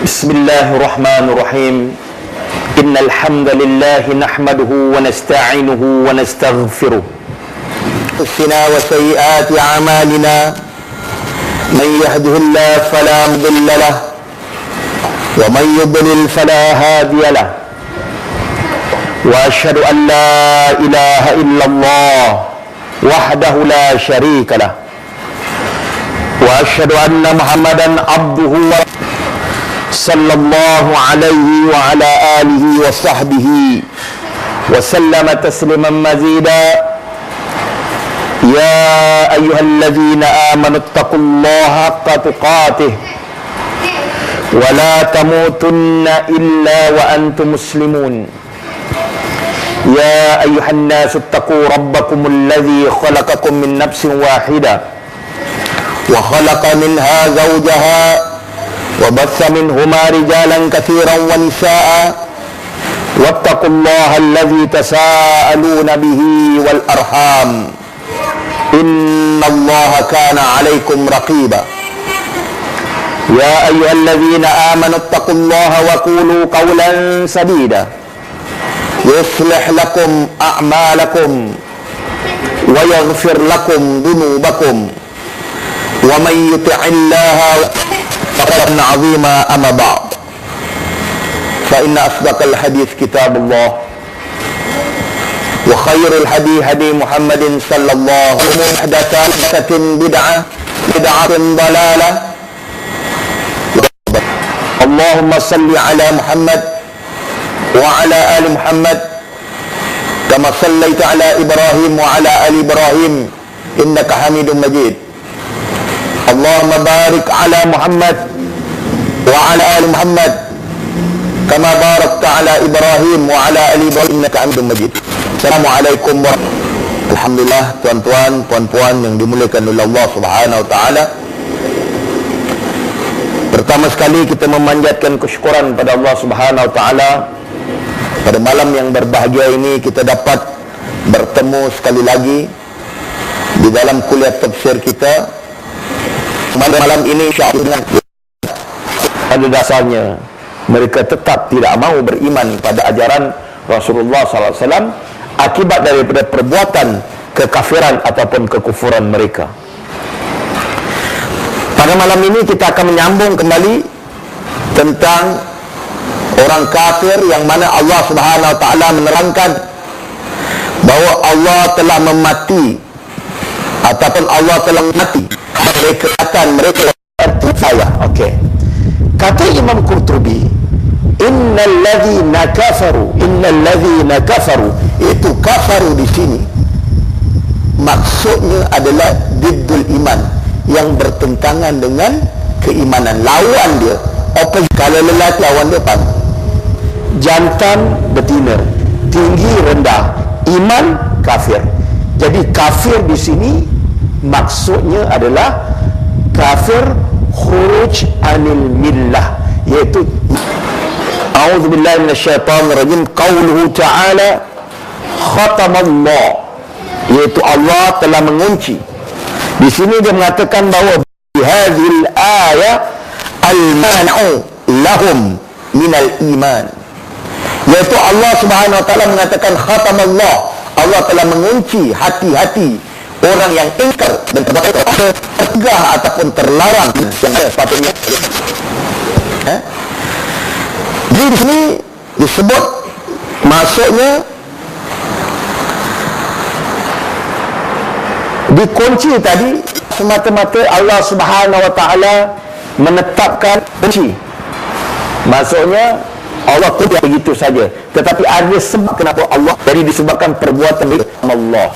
بسم الله الرحمن الرحيم إن الحمد لله نحمده ونستعينه ونستغفره أنفسنا وسيئات أعمالنا من يهده الله فلا مضل له ومن يضلل فلا هادي له وأشهد أن لا إله إلا الله وحده لا شريك له وأشهد أن محمدا عبده صلى الله عليه وعلى آله وصحبه وسلم تسليما مزيدا يا أيها الذين آمنوا اتقوا الله حق تقاته ولا تموتن إلا وأنتم مسلمون يا أيها الناس اتقوا ربكم الذي خلقكم من نفس واحدة وخلق منها زوجها وبث منهما رجالا كثيرا ونساء واتقوا الله الذي تساءلون به والأرحام إن الله كان عليكم رقيبا يا أيها الذين آمنوا اتقوا الله وقولوا قولا سديدا يصلح لكم أعمالكم ويغفر لكم ذنوبكم ومن يطع الله فقد عظيما أما بعد فإن أصدق الحديث كتاب الله وخير الهدي هدي محمد صلى الله عليه وسلم محدثات بدعة ضلالة اللهم صل على محمد وعلى آل محمد كما صليت على إبراهيم وعلى آل إبراهيم إنك حميد مجيد اللهم بارك على محمد وعلى آل محمد كما باركت على إبراهيم وعلى آل إبراهيم إنك حميد مجيد. Assalamualaikum warahmatullahi wabarakatuh. Alhamdulillah, tuan-tuan, puan-puan yang dimuliakan oleh Allah Subhanahu wa taala. Pertama sekali kita memanjatkan kesyukuran pada Allah Subhanahu wa taala. Pada malam yang berbahagia ini kita dapat bertemu sekali lagi di dalam kuliah tafsir kita. Malam ini insya-Allah pada dasarnya mereka tetap tidak mahu beriman pada ajaran Rasulullah sallallahu alaihi wasallam akibat daripada perbuatan kekafiran ataupun kekufuran mereka. Pada malam ini kita akan menyambung kembali tentang orang kafir yang mana Allah Subhanahu wa taala menerangkan bahawa Allah telah memati ataupun Allah telah mati mereka kata mereka saya. Okey. Kata Imam Qurtubi, innal ladzina kafaru itu kafaru di sini maksudnya adalah diddul iman, yang bertentangan dengan keimanan, lawan dia. Opposite. Kalau lelaki lawan dia apa? Jantan betina, tinggi rendah, iman kafir. Jadi kafir di sini maksudnya adalah kafir khuruj anil millah, yaitu a'udzubillahi minasyaitonirrajim, qauluhu ta'ala khatamallah, yaitu Allah telah mengunci. Di sini dia mengatakan bahawa bihadhil ayat al-man'u lahum minal iman, yaitu Allah Subhanahu wa taala mengatakan khatamallah, Allah telah mengunci hati-hati orang yang ingkar dan tertegah ataupun terlarang yang sepatutnya. Jadi di sini disebut maksudnya dikunci tadi semata-mata Allah Subhanahu wa taala menetapkan kunci. Maksudnya Allah pun begitu saja, tetapi ada sebab kenapa Allah, jadi disebabkan perbuatan Allah.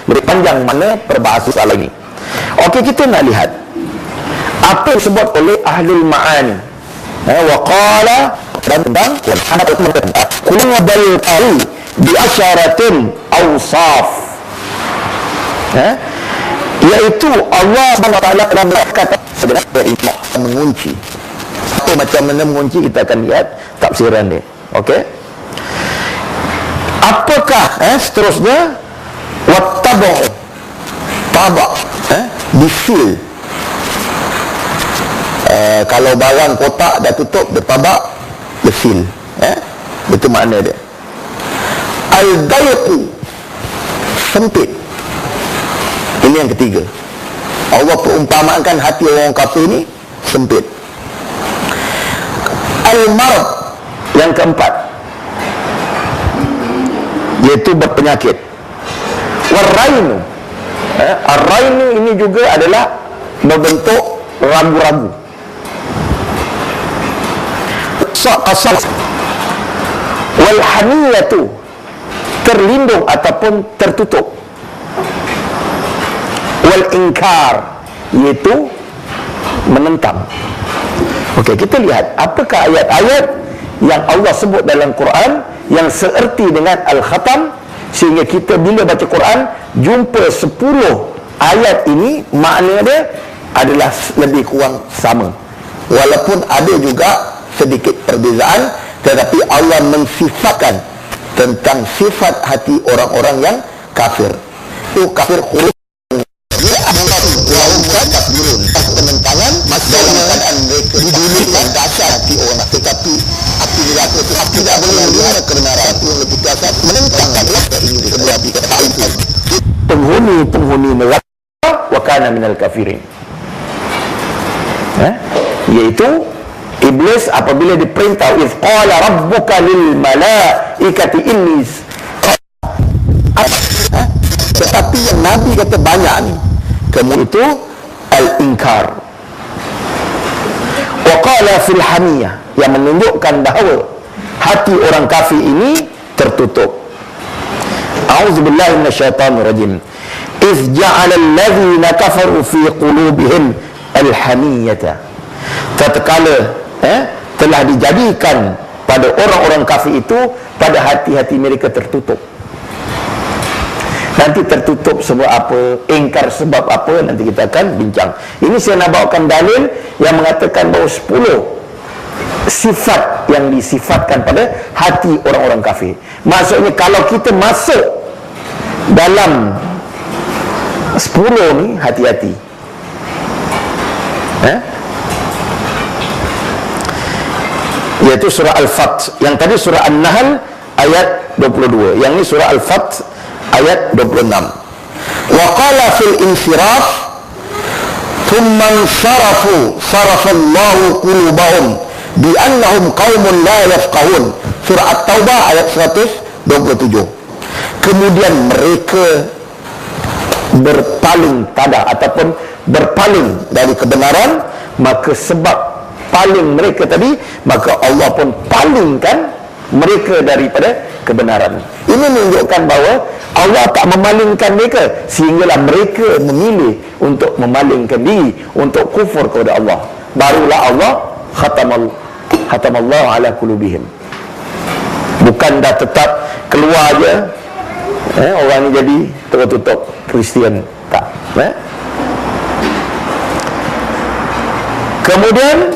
Lebih panjang mana perbahasa lagi. Okey, kita nak lihat apa yang disebut oleh ahlul ma'ani. Wa qala tentang kullu dal bi asyaratin awsaf. Iaitu Allah SWT telah berkata sebenarnya mengunci. Apa macam mana mengunci, kita akan lihat tafsiran dia. Okey. Apakah seterusnya wattabu tabak difil Kalau barang kotak dah tutup, dia tabak, dia seal. Itu makna dia. Al-dayqu, sempit. Ini yang ketiga. Allah perumpamakan hati orang kafir ni sempit. Al-marad, yang keempat, iaitu berpenyakit. War-rainu, ar-rainu ini juga adalah berbentuk ragu-ragu. Qasas wal-hamiyatu, terlindung ataupun tertutup. Wal-inkar, iaitu menentang. Okey, kita lihat apakah ayat-ayat yang Allah sebut dalam Quran yang seerti dengan Al-Khatam, sehingga kita bila baca Quran jumpa 10 ayat ini makna dia adalah lebih kurang sama, walaupun ada juga sedikit perbezaan, tetapi Allah mensifatkan tentang sifat hati orang-orang yang kafir. Itu kafir huruf penentangan dalam keadaan mereka di dunia yang dasar hati orang, tetapi apabila tidak boleh melihat kebenaran yang lebih dasar menentang ini terjadi ketahuan penghuni neraka wa kana minal kafirin, iaitu iblis apabila diperintah iz qala rabbuka lil malaikati inni, tetapi yang Nabi kata banyak ni, kemudian itu al-inkar. Wa qala fil hamiyah, yang menunjukkan bahawa hati orang kafir ini tertutup. A'udzubillahi minasyaitonir rajim. Iz ja'ala alladhina kafaru fi qulubihim al-hamiyata, tatkala telah dijadikan pada orang-orang kafir itu pada hati-hati mereka tertutup. Nanti tertutup sebab apa, ingkar sebab apa, nanti kita akan bincang. Ini saya nak bawakan dalil yang mengatakan bahawa 10 sifat yang disifatkan pada hati orang-orang kafir. Maksudnya kalau kita masuk dalam 10 ni, hati-hati. Iaitu surah Al-Fath. Yang tadi surah An-Nahl ayat 22. Yang ini surah Al-Fath ayat 26. Wa qala fil insiraf thumma insarafu sarafallahu qulubahum bi annahum qaumun la yafqahun. Surah At-Taubah ayat 127. Kemudian mereka berpaling tada ataupun berpaling dari kebenaran, maka sebab paling mereka tadi, maka Allah pun palingkan mereka daripada kebenaran. Ini menunjukkan bahawa Allah tak memalingkan mereka, sehinggalah mereka memilih untuk memalingkan diri, untuk kufur kepada Allah. Barulah Allah khatamallahu ala qulubihim. Bukan dah tetap keluar je, orang ni jadi tertutup Kristian, tak. Kemudian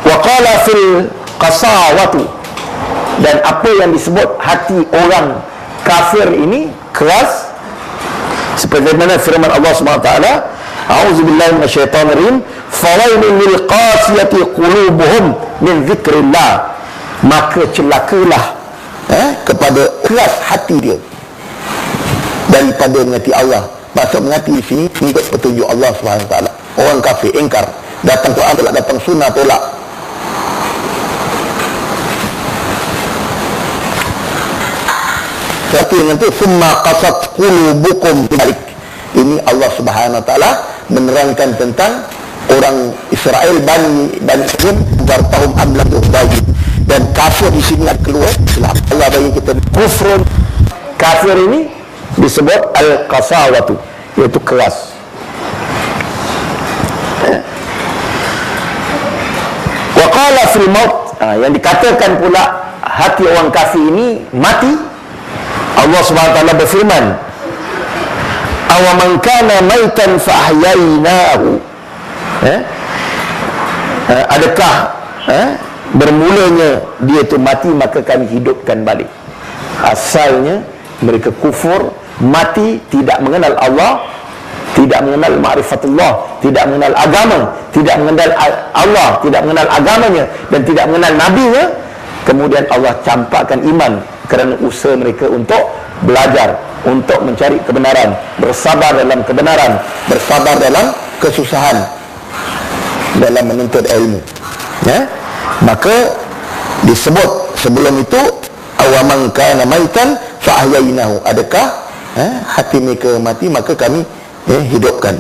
waqala fil qasawatu, dan apa yang disebut hati orang kafir ini keras, seperti mana firman Allah SWT, a'udzubillahi minasyaitonirrajim, fawailul lil qasiyati qulubuhum min dzikrillah, maka celakalah kepada keras hati dia daripada mengasihi Allah. Maksud mengasihi di sini mengikut petunjuk Allah SWT. Orang kafir ingkar, datang Quran tolak, datang sunnah tolak. Tapi dengan itu summa qasat qulubukum balik. Ini Allah Subhanahu wa taala menerangkan tentang orang Israel Bani Israil bertahun amlam bagi, dan kafir di sini ada keluar Islam. Allah bagi kita kufrun, kafir ini disebut al-qasawatu, iaitu keras. Wa qala fil maut, yang dikatakan pula hati orang kafir ini mati. Allah Subhanahu wa taala berfirman, awaman kana maitan fa ahyainahu, adakah bermulanya dia itu mati maka kami hidupkan balik. Asalnya mereka kufur, mati, tidak mengenal Allah, tidak mengenal ma'rifatullah, tidak mengenal agama, tidak mengenal Allah, tidak mengenal agamanya, dan tidak mengenal nabinya, kemudian Allah campakkan iman kerana usaha mereka untuk belajar, untuk mencari kebenaran, bersabar dalam kebenaran, bersabar dalam kesusahan dalam menuntut ilmu, ya. Maka disebut sebelum itu awaman kana maitan fa ahyainahu, adakah hati mereka mati maka kami hidupkan.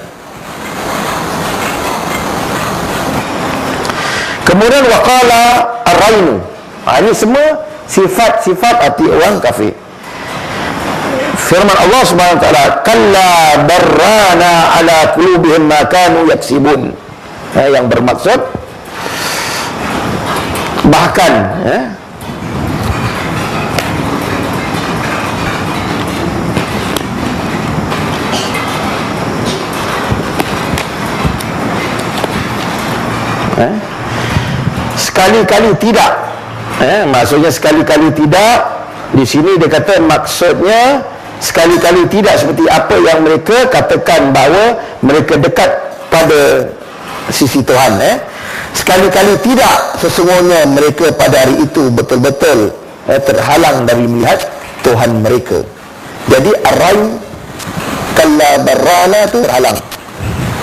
Kemudian waqala ar-rainu, ini semua sifat-sifat hati orang kafir. Firman Allah Subhanahu wa taala, kalla barrana ala qulubihim ma kanu yaksibun, yang bermaksud bahkan sekali-kali tidak, maksudnya sekali-kali tidak di sini dia kata maksudnya sekali-kali tidak seperti apa yang mereka katakan bahawa mereka dekat pada sisi Tuhan. Sekali-kali tidak, sesungguhnya mereka pada hari itu betul-betul terhalang dari melihat Tuhan mereka. Jadi ar-rain kalla barrana itu terhalang.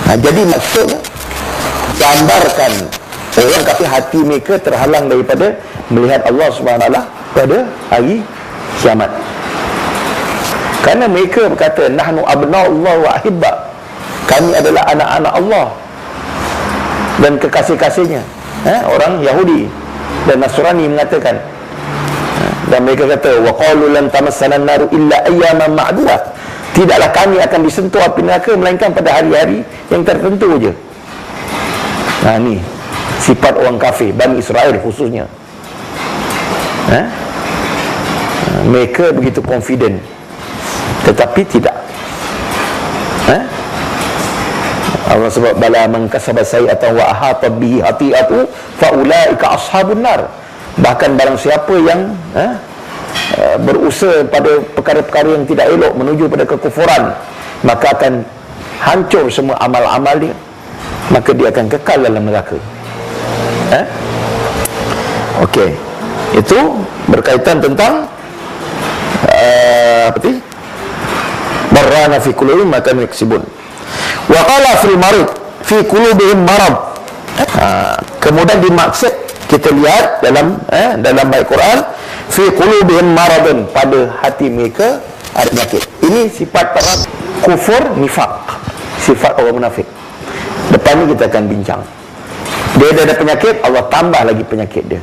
Jadi maksudnya gambarkan orang kafir hati mereka terhalang daripada melihat Allah Subhanahu Wa Taala pada hari kiamat. Kerana mereka berkata nahnu abna'ullah wa ahibba, kami adalah anak-anak Allah dan kekasih-kasihnya. Orang Yahudi dan Nasrani mengatakan, dan mereka kata wa qalu lan tamassana an-nar illa ayyaman ma'dudat, tidaklah kami akan disentuh api neraka melainkan pada hari-hari yang tertentu saja. Ni sifat orang kafir Bani Israel khususnya. Mereka begitu confident, tetapi tidak. Allah sebab bala man kasaba sayi'atan wa ahata bihi hati'atu fa ulaika ashabun nar. Bahkan barang siapa yang berusaha pada perkara-perkara yang tidak elok menuju pada kekufuran, maka akan hancur semua amal-amal dia, maka dia akan kekal dalam neraka. Okey, itu berkaitan tentang apa tadi? Barrana fi qulubihim ma kanu yaksibun. Wa qala fil marid fi qulubihim marad. Kemudian dimaksud kita lihat dalam ayat Quran, fi qulubihim maradun, pada hati mereka ada penyakit. Ini sifat orang kufur nifaq, sifat orang munafik. Depan ni kita akan bincang. Dia ada penyakit, Allah tambah lagi penyakit dia.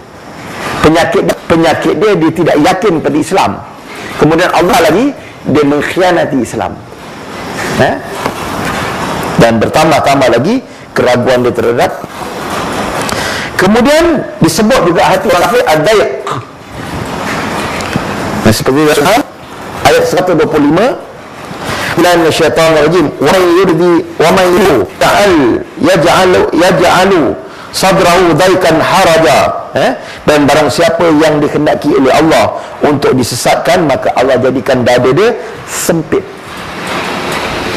Penyakit dia tidak yakin pada Islam. Kemudian Allah lagi dia mengkhianati Islam. Dan bertambah-tambah lagi keraguan dia terhadap. Kemudian disebut juga hati orang kafir ad-dayq. Seperti ayat 125, Billahi minasyaitonir rajim, wa yurdi wa man yaj'alu sadrahu daikan haraja. Dan barang siapa yang dikehendaki oleh Allah untuk disesatkan, maka Allah jadikan dada dia sempit.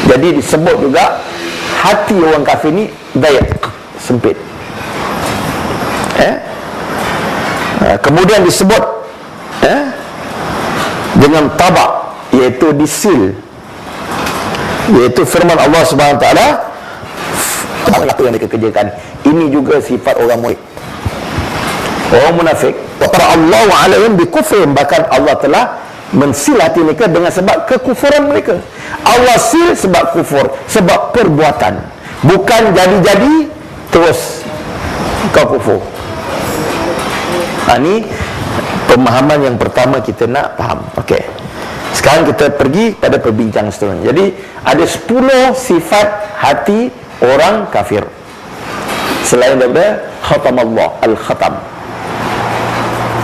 Jadi disebut juga hati orang kafir ni dayq, sempit. Kemudian disebut dengan tabak, iaitu disil, iaitu firman Allah Subhanahu Wa Taala, apa yang mereka kerjakan. Ini juga sifat orang murid, orang munafik. Wa Allahu alaihim bi kufrihim, bahkan Allah telah mensil hati mereka dengan sebab kekufuran mereka. Allah sil sebab kufur, sebab perbuatan, bukan jadi-jadi terus kau kufur. Ini pemahaman yang pertama kita nak faham. Okey, sekarang kita pergi pada perbincangan seterusnya. Jadi ada 10 sifat hati orang kafir selain daripada khatamallah, al-khatam.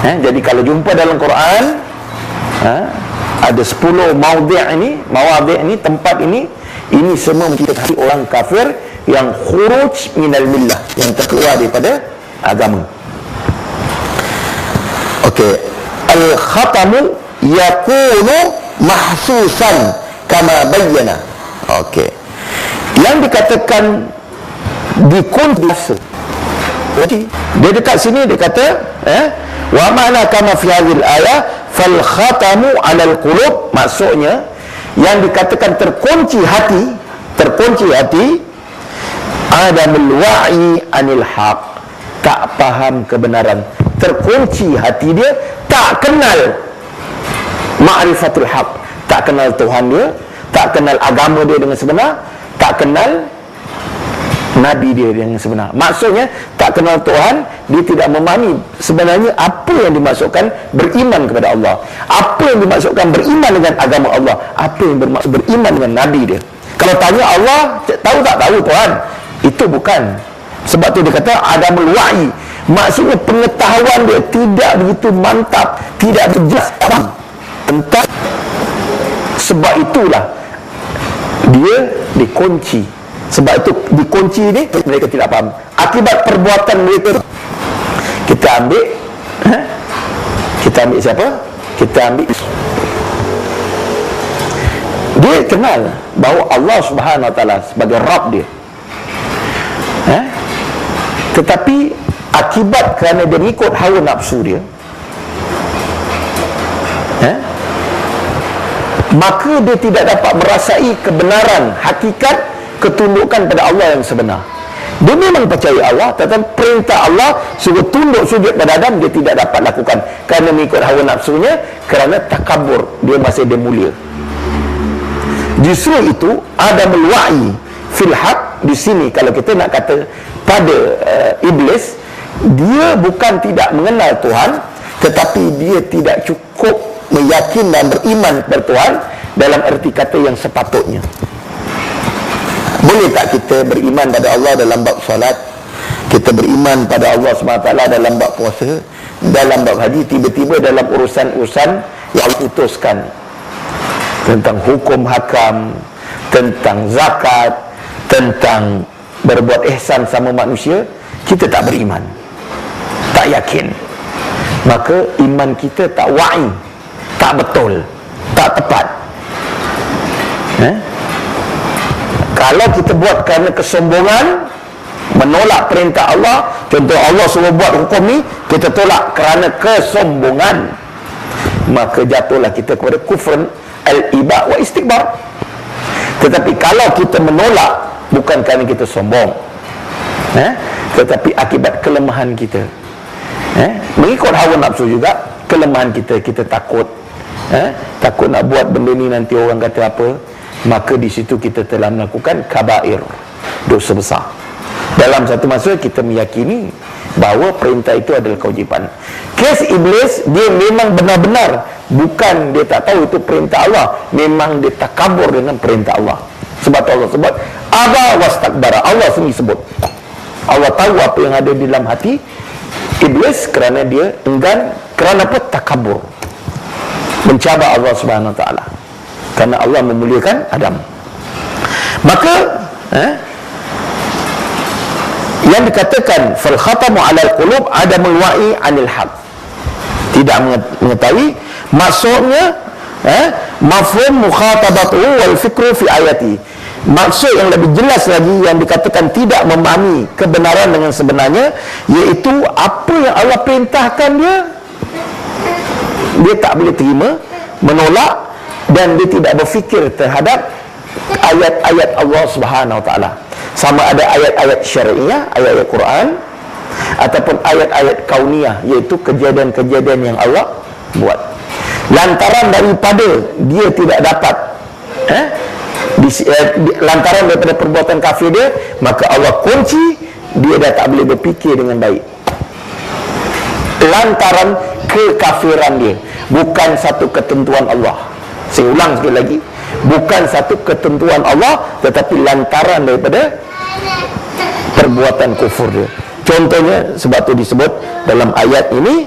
Jadi kalau jumpa dalam Quran, ada 10 mawadhi' ini, tempat ini semua menceritakan hati orang kafir yang khuruj minal millah, yang terkeluar daripada agama. Okey, al-khatamu yakunu mahsusan kama bayyana. Okey, Yang dikatakan dikunci, dia dekat sini dia kata wa ma'na kama fi hadhil ayah fal khatamu 'alal qulub, maksudnya yang dikatakan terkunci hati adamul wa'i anil haq, tak faham kebenaran, terkunci hati dia, tak kenal ma'rifatul haq, tak kenal Tuhan dia, tak kenal agama dia dengan sebenar, tak kenal Nabi dia dengan sebenar. Maksudnya tak kenal Tuhan, dia tidak memahami sebenarnya apa yang dimaksudkan beriman kepada Allah, apa yang dimaksudkan beriman dengan agama Allah, apa yang bermaksud beriman dengan Nabi dia. Kalau tanya Allah, tahu tak tahu Tuhan, itu bukan. Sebab tu dia kata adamul wa'i, maksudnya pengetahuan dia tidak begitu mantap, tidak jelas tentang. Sebab itulah dia dikunci. Sebab itu dikunci ni mereka tidak faham akibat perbuatan mereka. Kita ambil siapa? Kita ambil, dia kenal bahawa Allah Subhanahu Wa Taala sebagai Rabb dia, tetapi akibat kerana dia ikut hawa nafsu dia, maka dia tidak dapat merasai kebenaran hakikat ketundukan pada Allah yang sebenar. Dia memang percaya Allah, tetapi perintah Allah suruh tunduk sujud pada Adam, dia tidak dapat lakukan kerana mengikut hawa nafsunya, kerana takabur, dia masih dia mulia. Justru itu adamul wa'i fil haq di sini. Kalau kita nak kata pada iblis, dia bukan tidak mengenal Tuhan, tetapi dia tidak cukup meyakin dan beriman kepada Tuhan dalam erti kata yang sepatutnya. Boleh tak kita beriman pada Allah dalam bab solat, kita beriman pada Allah SWT dalam bab puasa, dalam bab haji, tiba-tiba dalam urusan-urusan yang diputuskan tentang hukum hakam, tentang zakat, tentang berbuat ihsan sama manusia, kita tak beriman, tak yakin, maka iman kita tak wa'i, tak betul, tak tepat. Kalau kita buat kerana kesombongan, menolak perintah Allah, contoh Allah suruh buat hukum ni, kita tolak kerana kesombongan, maka jatuhlah kita kepada kufrun al-iba wa istikbar. Tetapi kalau kita menolak bukan kerana kita sombong, tetapi akibat kelemahan kita, mengikut hawa nafsu juga, kelemahan kita, kita takut, takut nak buat benda ni nanti orang kata apa, maka di situ kita telah melakukan kabair, dosa besar. Dalam satu masa kita meyakini bahawa perintah itu adalah kewajipan. Kes iblis, dia memang benar-benar, bukan dia tak tahu itu perintah Allah, memang dia takabur dengan perintah Allah. Sebab Allah sebut aba wastakbara, Allah sendiri sebut, Allah tahu apa yang ada di dalam hati iblis, kerana dia enggan, kerana apa? Takabur, mencabar Allah Subhanahu Wa Taala, kerana Allah memuliakan Adam. Maka yang dikatakan fal khatamu 'alal qulub adamul wa'i 'anil haq, tidak mengetahui, maksudnya mafhum mukhatabatuhu wal fikru fi ayati, maksud yang lebih jelas lagi yang dikatakan tidak memahami kebenaran dengan sebenarnya, iaitu apa yang Allah perintahkan dia tak boleh terima, menolak, dan dia tidak berfikir terhadap ayat-ayat Allah Subhanahu Wa Taala, sama ada ayat-ayat syariah, ayat-ayat Quran, ataupun ayat-ayat kauniyah, iaitu kejadian-kejadian yang Allah buat. Lantaran daripada dia tidak dapat lantaran daripada perbuatan kafir dia, maka Allah kunci, dia dah tak boleh berfikir dengan baik. Lantaran kekafiran dia, bukan satu ketentuan Allah. Saya ulang sekali lagi, bukan satu ketentuan Allah, tetapi lantaran daripada perbuatan kufur dia. Contohnya, sebab tu disebut dalam ayat ini,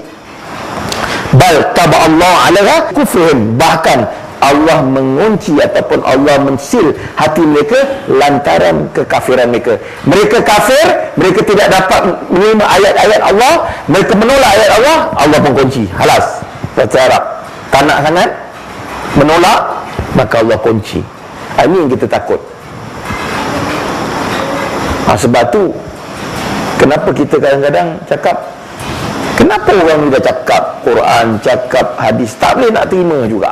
bal taba Allah alaiha kufrihim, bahkan Allah mengunci ataupun Allah mensil hati mereka lantaran kekafiran mereka. Mereka kafir, mereka tidak dapat menerima ayat-ayat Allah, mereka menolak ayat Allah, Allah pun kunci. Halas. Bahasa Arab, tak nak sangat menolak, maka Allah kunci. Ini yang kita takut. Sebab tu kenapa kita kadang-kadang cakap, kenapa orang ni dah cakap Quran, cakap hadis, tak boleh nak terima juga?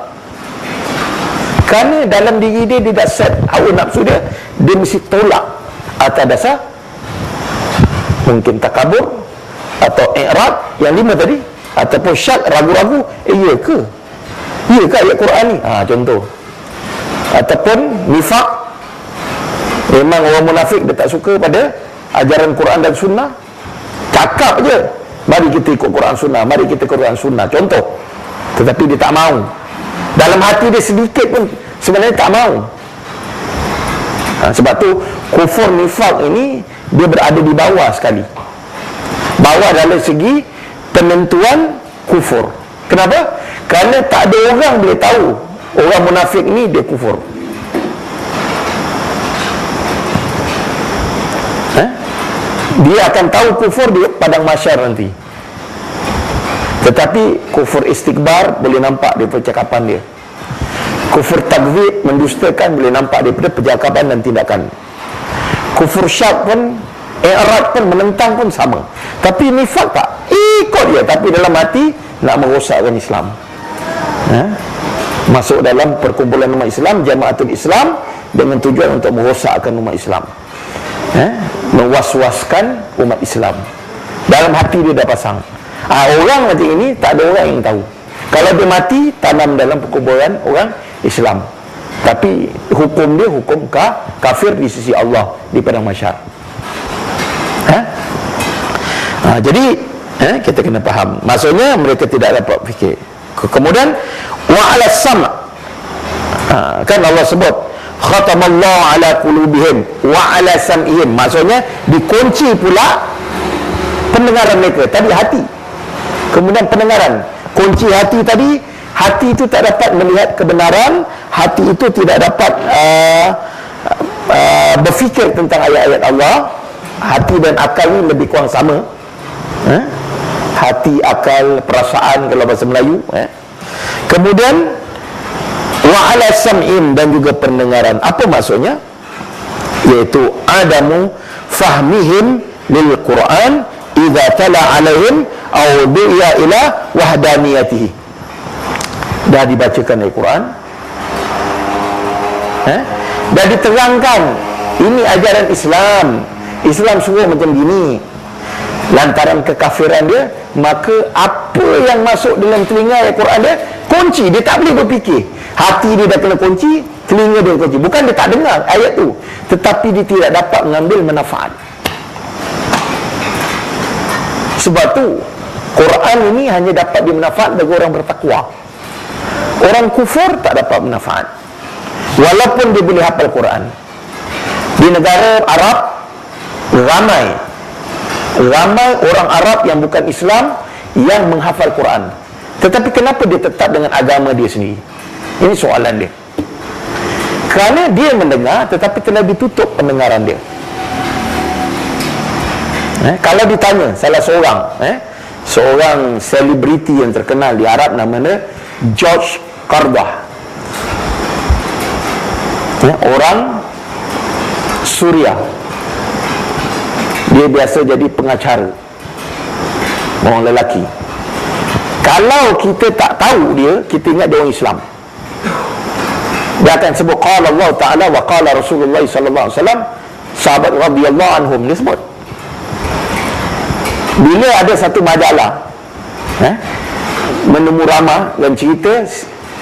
Kerana dalam diri dia, dia dah set hawa nafsu dia, dia mesti tolak atas dasar mungkin takabur atau i'rad yang 5 tadi, ataupun syak, ragu-ragu, iya ke? Iya ke ayat Quran ni? Contoh. Ataupun nifaq, memang orang munafik dia tak suka pada ajaran Quran dan Sunnah, cakap je, mari kita ikut Quran Sunnah, mari kita ikut Quran Sunnah, contoh, tetapi dia tak mau. Dalam hati dia sedikit pun sebenarnya tak mau. Sebab tu kufur nifaq ini dia berada di bawah sekali, bawah dalam segi penentuan kufur. Kenapa? Kerana tak ada orang boleh tahu orang munafik ni dia kufur. Dia akan tahu kufur di padang mahsyar nanti. Tetapi kufur istikbar boleh nampak daripada percakapan dia. Kufur takdzib, mendustakan, boleh nampak daripada percakapan dan tindakan. Kufur syak pun, i'rad pun, menentang pun sama. Tapi nifaq tak, ikut dia, tapi dalam hati nak merosakkan Islam. Masuk dalam perkumpulan umat Islam, Jamaatul Islam, dengan tujuan untuk merosakkan umat Islam, mewas-waskan umat Islam. Dalam hati dia dah pasang. Orang mati ini tak ada orang yang tahu. Kalau dia mati, tanam dalam perkumpulan orang Islam, tapi hukum dia hukum kafir di sisi Allah di padang mahsyar. Jadi kita kena faham, maksudnya mereka tidak dapat fikir. Kemudian wa ala sam', kan Allah sebut khatamallahu ala qulubihim wa ala sam'ihim, maksudnya dikunci pula pendengaran mereka. Tadi hati, kemudian pendengaran. Kunci hati tadi, hati itu tak dapat melihat kebenaran, hati itu tidak dapat berfikir tentang ayat-ayat Allah. Hati dan akal ni lebih kurang sama. Hati, akal, perasaan kalau bahasa Melayu. Kemudian wa ala sam'in, dan juga pendengaran. Apa maksudnya? Iaitu adamu fahmihim lil Quran idza tala alaihim aw du'a ila wahdaniyatihi. Dah dibacakan Al-Quran, dah diterangkan ini ajaran Islam, Islam suruh macam gini. Lantaran kekafiran dia, maka apa yang masuk dalam telinga Al-Quran dia kunci, dia tak boleh berfikir. Hati dia dah kena kunci, telinga dia kunci. Bukan dia tak dengar ayat tu, tetapi dia tidak dapat mengambil manfaat. Sebab tu Quran ini hanya dapat dimanfaat bagi orang bertakwa. Orang kufur tak dapat manfaat, walaupun dia boleh hafal Quran. Di negara Arab ramai orang Arab yang bukan Islam yang menghafal Quran, tetapi kenapa dia tetap dengan agama dia sendiri? Ini soalan dia. Kerana dia mendengar, tetapi telah ditutup pendengaran dia. Kalau ditanya salah seorang selebriti yang terkenal di Arab, namanya George Qardah, orang Suriah. Dia biasa jadi pengacara, orang lelaki. Kalau kita tak tahu dia, kita ingat dia orang Islam. Dia akan sebut qala Allah Ta'ala wa qala Rasulullah sallallahu alaihi wasallam, sahabat radhiyallahu anhum, dia sebut. Bila ada satu majalah menemu ramah dan cerita,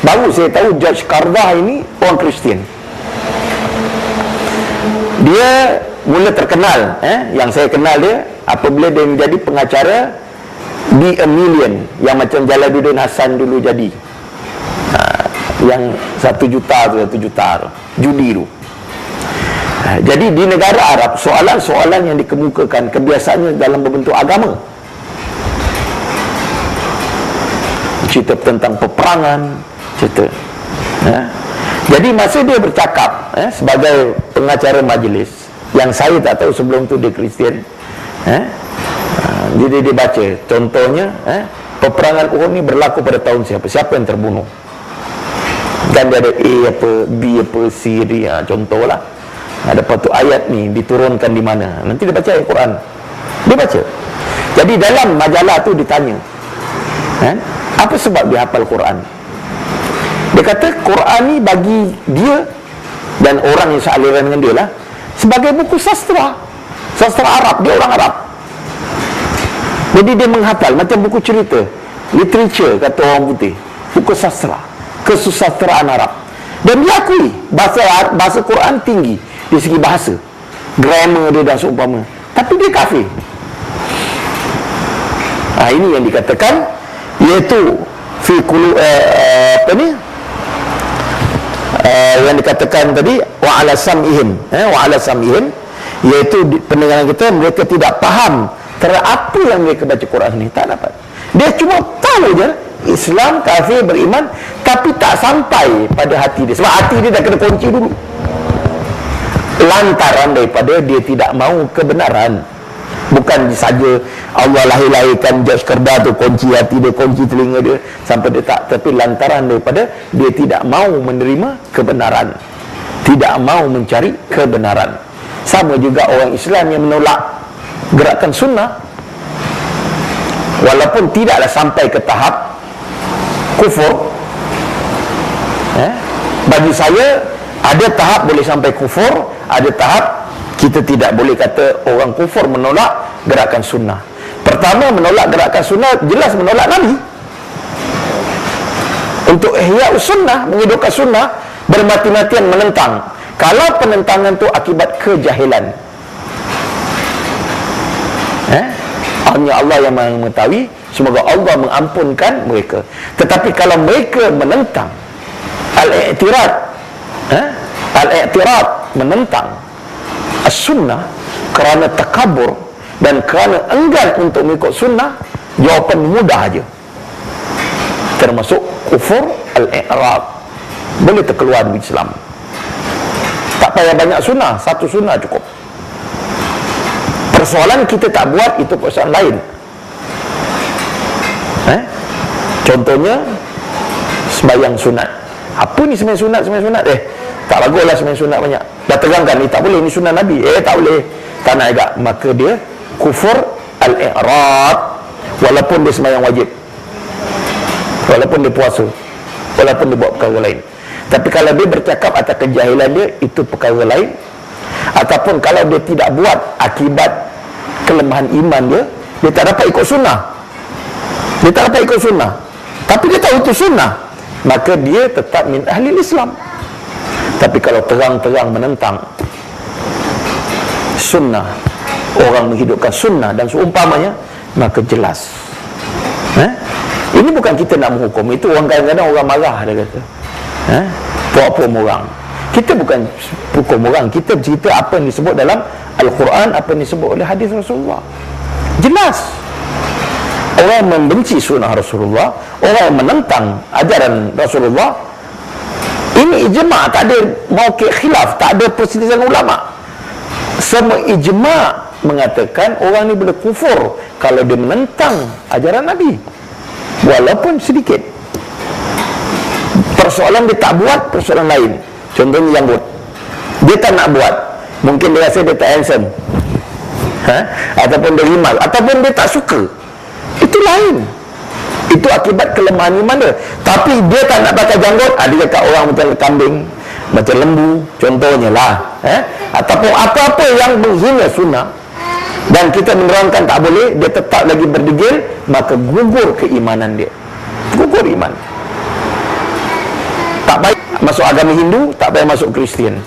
baru saya tahu George Qardah ini orang Kristian. Dia mula terkenal, yang saya kenal dia apabila dia menjadi pengacara di A Million, yang macam Jalaluddin Hasan dulu jadi, yang 1 juta tu, judi tu. Jadi di negara Arab, soalan-soalan yang dikemukakan kebiasaannya dalam berbentuk agama. Cerita tentang peperangan, cerita. Jadi masa dia bercakap sebagai pengacara majlis, yang saya tak tahu sebelum tu dia Kristian, jadi dia baca contohnya, peperangan Uhud ni berlaku pada tahun siapa yang terbunuh, dan dia ada A apa, B apa, C, D, contohlah. ada patut ayat ni diturunkan di mana. Nanti dia baca ayat Quran, dia baca. Jadi dalam majalah tu ditanya, apa sebab dia hafal Quran? Dia kata Quran ni bagi dia dan orang yang sealiran dengan dia lah sebagai buku sastra Arab. Dia orang Arab, jadi dia menghafal macam buku cerita, literature kata orang putih, buku sastra, kesusastraan Arab. Dan dia akui bahasa Quran tinggi di segi bahasa, grammar dia dah seumpama, tapi dia kafir. Ini yang dikatakan, iaitu fi kulu yang dikatakan tadi, wa ala sam'ihim, iaitu pendengaran kita, mereka tidak faham terhadap apa yang mereka baca Quran ni, tak dapat. Dia cuma tahu je Islam, kafir, beriman, tapi tak sampai pada hati dia, sebab hati dia dah kena kunci dulu, lantaran daripada dia tidak mahu kebenaran. Bukan saja Allah lahir-lahirkan George Kerda tu kunci hati dia, kunci telinga dia sampai dia tak, tapi lantaran daripada dia tidak mahu menerima kebenaran, tidak mahu mencari kebenaran. Sama juga orang Islam yang menolak gerakan sunnah, walaupun tidaklah sampai ke tahap kufur. Bagi saya ada tahap boleh sampai kufur, ada tahap kita tidak boleh kata orang kufur menolak gerakan sunnah. Pertama, menolak gerakan sunnah jelas menolak Nabi. Untuk ihya sunnah, menghidupkan sunnah, bermati-matian menentang. Kalau penentangan tu akibat kejahilan, hanya Allah yang mengetahui, semoga Allah mengampunkan mereka. Tetapi kalau mereka menentang al-i'tirad, menentang as-sunnah kerana takabur dan kerana enggan untuk mengikut sunnah, jawapan mudah aja, termasuk kufur al-i'rad, boleh terkeluar dari Islam. Tak payah banyak sunnah, satu sunnah cukup. Persoalan kita tak buat, itu persoalan lain. Contohnya sembahyang sunat. Apa ni sembahyang sunat? Tak baguslah sembahyang sunat banyak. Dah terangkan ni tak boleh, ni sunat Nabi. Tak boleh, tak nak agak. Maka dia kufur al-i'rad, walaupun dia sembahyang wajib, walaupun dia puasa, walaupun dia buat perkara lain. Tapi kalau dia bercakap atas kejahilan dia, itu perkara lain. Ataupun kalau dia tidak buat akibat kelemahan iman dia, dia tak dapat ikut sunnah, dia tak dapat ikut sunnah, tapi dia tahu itu sunnah, maka dia tetap min ahli Islam. Tapi kalau terang-terang menentang sunnah, orang menghidupkan sunnah dan seumpamanya, maka jelas. Ini bukan kita nak menghukum. Itu orang kadang-kadang orang marah, dia kata puak-puak orang. Kita bukan hukum orang, kita cerita apa yang disebut dalam Al-Quran, apa yang disebut oleh hadis Rasulullah. Jelas. Orang membenci sunnah Rasulullah, orang menentang ajaran Rasulullah, ini ijma', tak ada mauqif khilaf, tak ada perselisihan ulama. Semua ijma' mengatakan orang ni boleh kufur kalau dia menentang ajaran Nabi, walaupun sedikit. Persoalan dia tak buat, persoalan lain. Contohnya janggut, dia tak nak buat, mungkin dia rasa dia tak handsome, ataupun dia rimal, ataupun dia tak suka, itu lain. Itu akibat kelemahan iman dia. Tapi dia tak nak pakai janggut, dia cakap orang macam kambing, macam lembu, contohnya lah, ataupun apa-apa yang menghina sunnah, dan kita menerangkan tak boleh, dia tetap lagi berdegil, maka gugur keimanan dia, gugur iman. Tak baik masuk agama Hindu, tak payah masuk Kristian.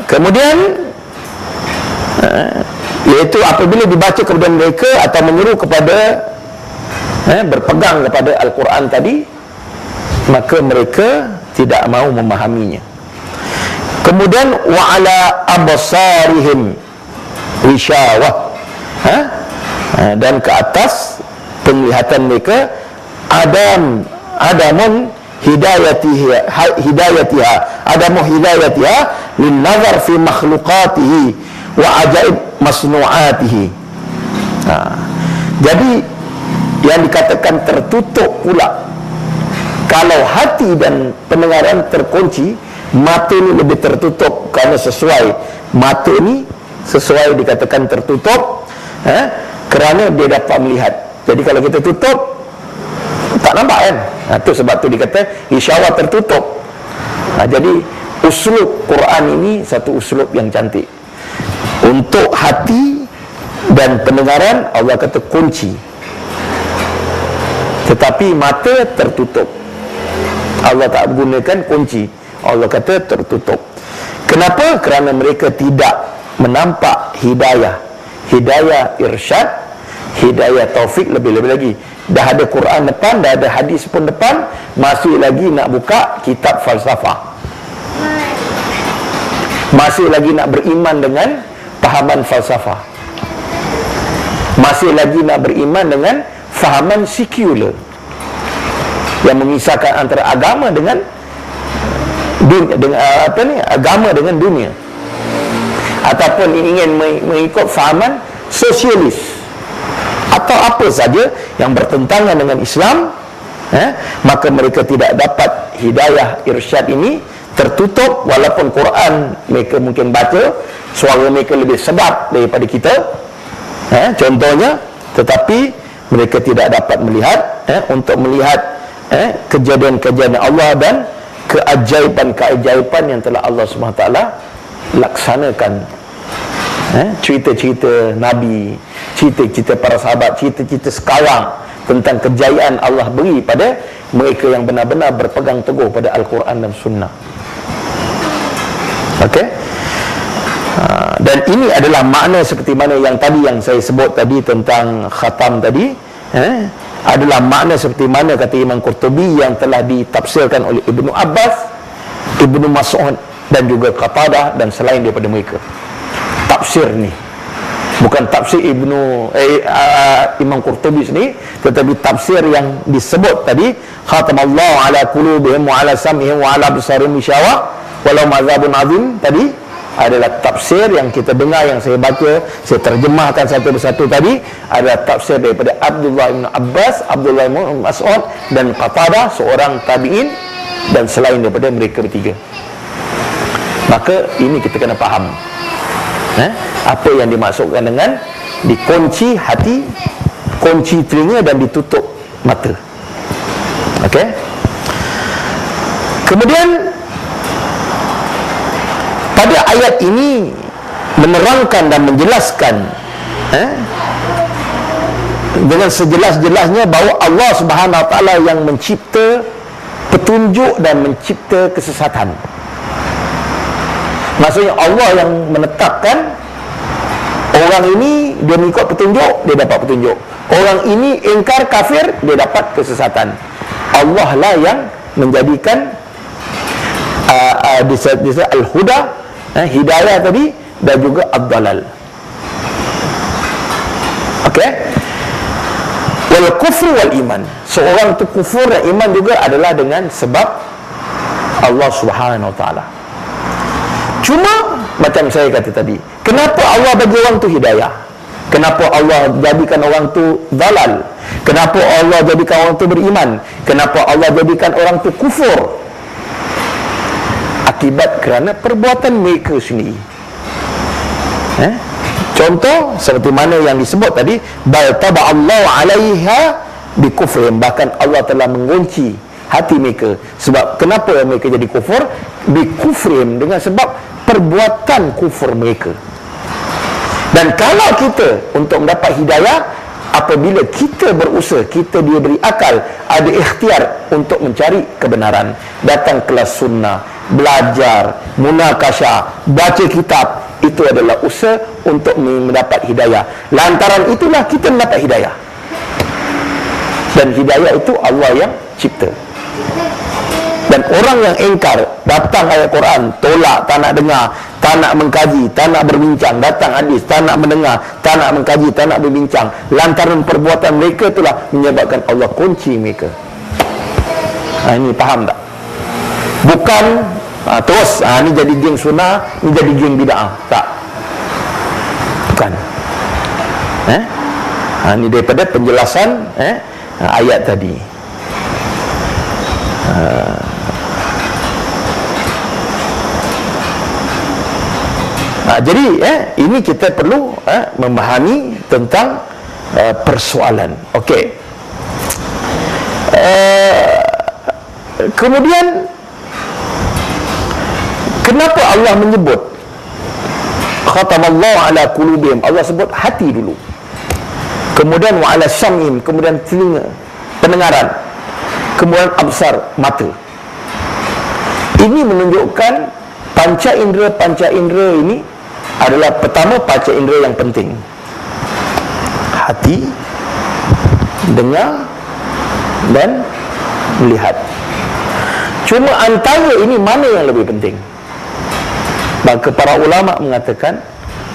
Kemudian iaitu apabila dibaca kepada mereka atau menyuruh kepada berpegang kepada Al-Quran tadi, maka mereka tidak mahu memahaminya. Kemudian wa ala absarihim ghishawah, dan ke atas penglihatan mereka adamun hidayatiha lin nazar fi makhluqatihi wa ajaib masnu'atihi. Jadi yang dikatakan tertutup pula Kalau hati dan pendengaran terkunci, mata ni lebih tertutup, kerana sesuai mata ni sesuai dikatakan tertutup kerana dia dapat melihat. Jadi kalau kita tutup, tak nampak kan. Itu sebab tu dikata isyarah tertutup. Jadi uslub Quran ini satu uslub yang cantik. Untuk hati dan pendengaran Allah kata kunci, tetapi mata tertutup. Allah tak gunakan kunci, Allah kata tertutup. Kenapa? Kerana mereka tidak menampak hidayah, hidayah irsyad, hidayah taufik. Lebih-lebih lagi, dah ada Quran depan, dah ada hadis pun depan, masih lagi nak buka kitab falsafah, masih lagi nak beriman dengan fahaman falsafah, masih lagi nak beriman dengan fahaman sekular yang memisahkan antara agama dengan dunia, dengan agama dengan dunia, ataupun ingin mengikut fahaman sosialis atau apa saja yang bertentangan dengan Islam, maka mereka tidak dapat hidayah irsyad ini, tertutup. Walaupun Quran mereka mungkin baca, suara mereka lebih sedap daripada kita, contohnya, tetapi mereka tidak dapat melihat, untuk melihat kejadian-kejadian Allah dan keajaiban-keajaiban yang telah Allah SWT laksanakan. Cerita-cerita Nabi, cerita-cerita para sahabat, cerita-cerita sekarang tentang kejayaan Allah beri pada mereka yang benar-benar berpegang teguh pada Al-Quran dan Sunnah. Okey. Dan ini adalah makna seperti mana yang tadi yang saya sebut tadi tentang khatam tadi, adalah makna seperti mana kata Imam Qurtubi yang telah ditafsirkan oleh Ibnu Abbas, Ibnu Mas'ud dan juga Qatadah dan selain daripada mereka. Tafsir ni bukan tafsir Imam Qurtubi sendiri, tetapi tafsir yang disebut tadi, khatamallahu ala qulubihim wa ala sam'ihim wa ala absarihim gishawa walau mazabun azim, tadi adalah tafsir yang kita dengar, yang saya baca, saya terjemahkan satu persatu tadi, adalah tafsir daripada Abdullah bin Abbas, Abdullah bin Mas'ud dan Qatadah, seorang tabi'in, dan selain daripada mereka bertiga. Maka ini kita kena faham apa yang dimaksudkan dengan dikunci hati, kunci telinga dan ditutup mata. Okey. Kemudian pada ayat ini menerangkan dan menjelaskan dengan sejelas-jelasnya bahawa Allah Subhanahu Wa Taala yang mencipta petunjuk dan mencipta kesesatan. Maksudnya Allah yang menetapkan orang ini dia mengikut petunjuk, dia dapat petunjuk. Orang ini ingkar kafir, dia dapat kesesatan. Allah lah yang menjadikan al-huda, hidayah tadi, dan juga ad-dalal. Okey. Wal kufru wal iman. Seorang tu kufur dan iman juga adalah dengan sebab Allah Subhanahu Wa Taala. Cuma macam saya kata tadi, kenapa Allah bagi orang tu hidayah? Kenapa Allah jadikan orang tu dalal? Kenapa Allah jadikan orang tu beriman? Kenapa Allah jadikan orang tu kufur? Akibat kerana perbuatan mereka sendiri. Contoh seperti mana yang disebut tadi, bal taba'allahu 'alaiha bi kufrihim, bahkan Allah telah mengunci hati mereka. Sebab kenapa mereka jadi kufur? Bi kufrihim, dengan sebab perbuatan kufur mereka. Dan kalau kita untuk mendapat hidayah, apabila kita berusaha, kita diberi akal, ada ikhtiar untuk mencari kebenaran, datang kelas sunnah, belajar, munakasyah, baca kitab, itu adalah usaha untuk mendapat hidayah. Lantaran itulah kita mendapat hidayah. Dan hidayah itu Allah yang cipta. Dan orang yang ingkar, datang ayat Quran, tolak, tak nak dengar, tak nak mengkaji, tak nak berbincang, datang hadis, tak nak mendengar, tak nak mengkaji, tak nak berbincang, lantaran perbuatan mereka itulah menyebabkan Allah kunci mereka. Ini faham tak? Bukan terus ini jadi geng sunnah, ini jadi geng bid'ah. Tak. Bukan. Ini daripada penjelasan ayat tadi. Jadi ini kita perlu memahami tentang persoalan. Okey. Kemudian kenapa Allah menyebut khatamallahu ala qulubihim? Allah sebut hati dulu. Kemudian wa ala sam'im, kemudian telinga, pendengaran. Kemudian absar, mata. Ini menunjukkan panca indera ini adalah pertama panca indera yang penting. Hati, dengar dan melihat. Cuma antara ini mana yang lebih penting? Maka para ulama mengatakan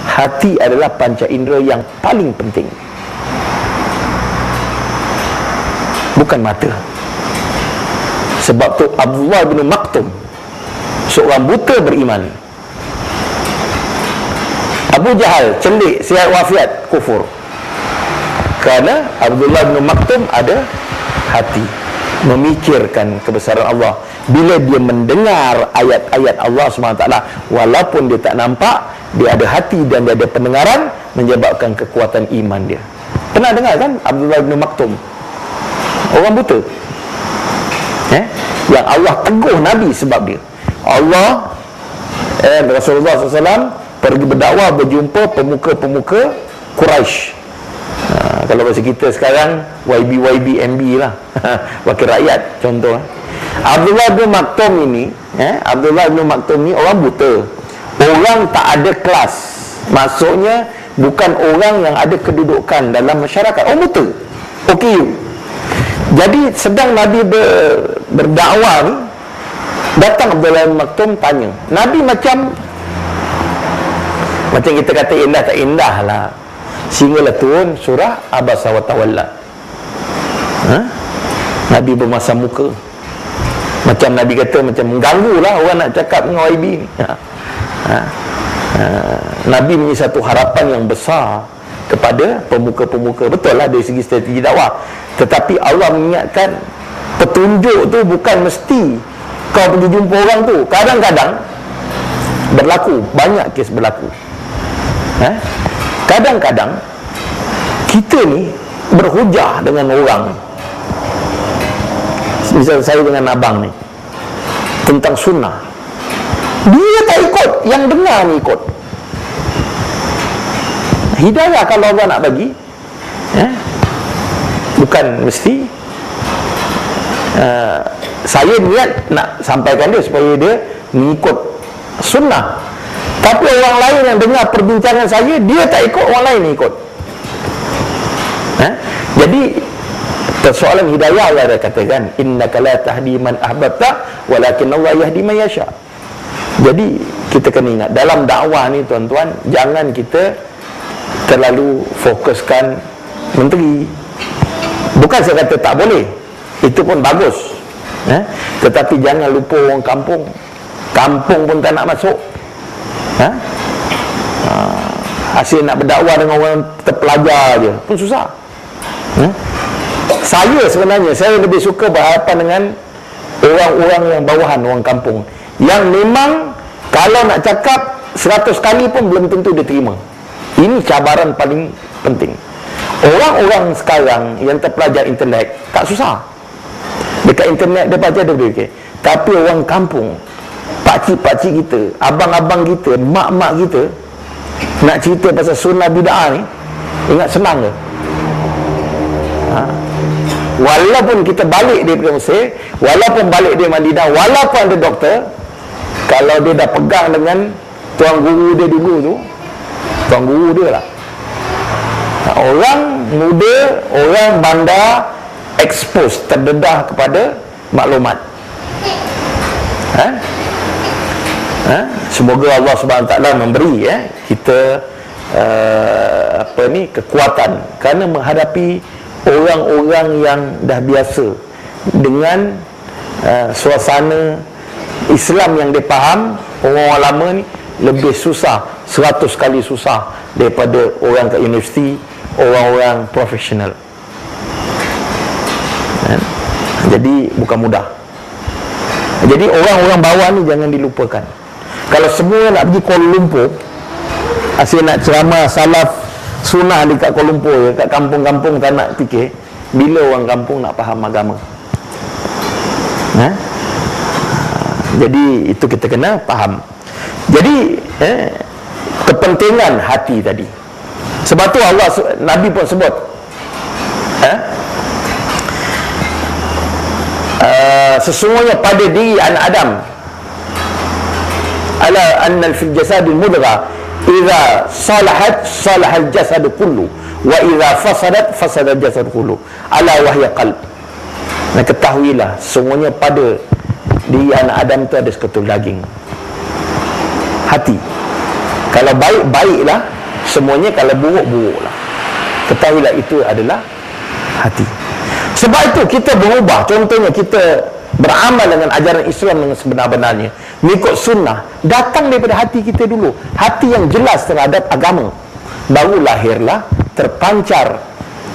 hati adalah panca indera yang paling penting, bukan mata. Sebab tu Abdullah bin Maktum, seorang buta beriman, Abu Jahal celik, sihat wafiat, kufur. Kerana Abdullah bin Maktum ada hati, memikirkan kebesaran Allah. Bila dia mendengar ayat-ayat Allah SWT, walaupun dia tak nampak, dia ada hati dan dia ada pendengaran, menyebabkan kekuatan iman dia. Pernah dengar kan Abdullah bin Maktum, orang buta, yang Allah teguh Nabi sebab dia. Allah Rasulullah SAW pergi berdakwah, berjumpa pemuka-pemuka Quraisy. Kalau bahasa kita sekarang YB MB lah wakil rakyat contoh. Abdullah bin Maktum ini Abdullah bin Maktum ni orang buta, orang tak ada kelas, maksudnya bukan orang yang ada kedudukan dalam masyarakat, orang buta. Okey, jadi sedang Nabi berdakwah ni, datang Abdullah bin Maktum tanya Nabi, macam kita kata indah tak indah lah, sehinggalah turun surah Abasa wa Tawalla. Nabi bermasam muka, macam Nabi kata macam mengganggu lah orang nak cakap dengan YB ni. Nabi punya satu harapan yang besar kepada pemuka-pemuka, betul lah dari segi strategi dakwah, tetapi Allah mengingatkan petunjuk tu bukan mesti kau pergi jumpa orang tu. Kadang-kadang berlaku, banyak kes berlaku, kadang-kadang kita ni berhujah dengan orang. Misal saya dengan abang ni tentang sunnah, dia tak ikut, yang dengar ni ikut. Hidayah kalau Allah nak bagi, bukan mesti saya niat nak sampaikan dia supaya dia mengikut sunnah, tapi orang lain yang dengar perbincangan saya, dia tak ikut, orang lain ikut. Jadi persoalan hidayah, Allah dah katakan innaka la tahdi man ahbabta walakin Allah yahdi man yasha. Jadi kita kena ingat dalam dakwah ni tuan-tuan, jangan kita terlalu fokuskan menteri. Bukan saya kata tak boleh, itu pun bagus, tetapi jangan lupa orang kampung. Kampung pun tak nak masuk. Hasil nak berdakwah dengan orang terpelajar je pun susah. Saya sebenarnya, saya lebih suka berhadapan dengan orang-orang yang bawahan, orang kampung, yang memang kalau nak cakap 100 kali pun belum tentu dia terima. Ini cabaran paling penting. Orang-orang sekarang yang terpelajar internet tak susah, dekat internet dia baca, dia boleh okay. Tapi orang kampung, pakcik-pakcik kita, abang-abang kita, mak-mak kita, nak cerita pasal sunnah bid'ah ni, ingat senang ke? Walaupun kita balik daripada Mesir, walaupun balik dari Madinah, walaupun ada doktor, kalau dia dah pegang dengan tuan guru dia dulu tu, tuan guru dia lah, orang muda, orang bandar, expose, terdedah kepada maklumat. Semoga Allah Subhanahu Taala memberi kita kekuatan, kerana menghadapi orang-orang yang dah biasa dengan suasana Islam yang dia faham. Orang-orang lama ni lebih susah, 100 kali susah daripada orang kat universiti, orang-orang profesional. Jadi bukan mudah. Jadi orang-orang bawah ni jangan dilupakan. Kalau semua nak pergi Kuala Lumpur, asyik nak ceramah salaf sunnah dekat Kuala Lumpur, dekat kampung-kampung tak nak fikir, bila orang kampung nak faham agama? Jadi itu kita kena faham. Jadi kepentingan hati tadi. Sebab tu Allah, Nabi pun sebut sesungguhnya pada diri anak Adam, ala anna fil jasadil mudghah idza salahat salahal jasad kullu wa idza fasadat fasada jasad kullu ala wahya qalb. Nah, ketahuilah semuanya pada diri anak Adam tu ada seketul daging, hati. Kalau baik, baiklah semuanya, kalau buruk, buruklah. Ketahuilah itu adalah hati. Sebab itu kita berubah. Contohnya kita beramal dengan ajaran Islam dengan sebenar-benarnya, mengikut sunnah, datang daripada hati kita dulu, hati yang jelas terhadap agama. Baru lahirlah, terpancar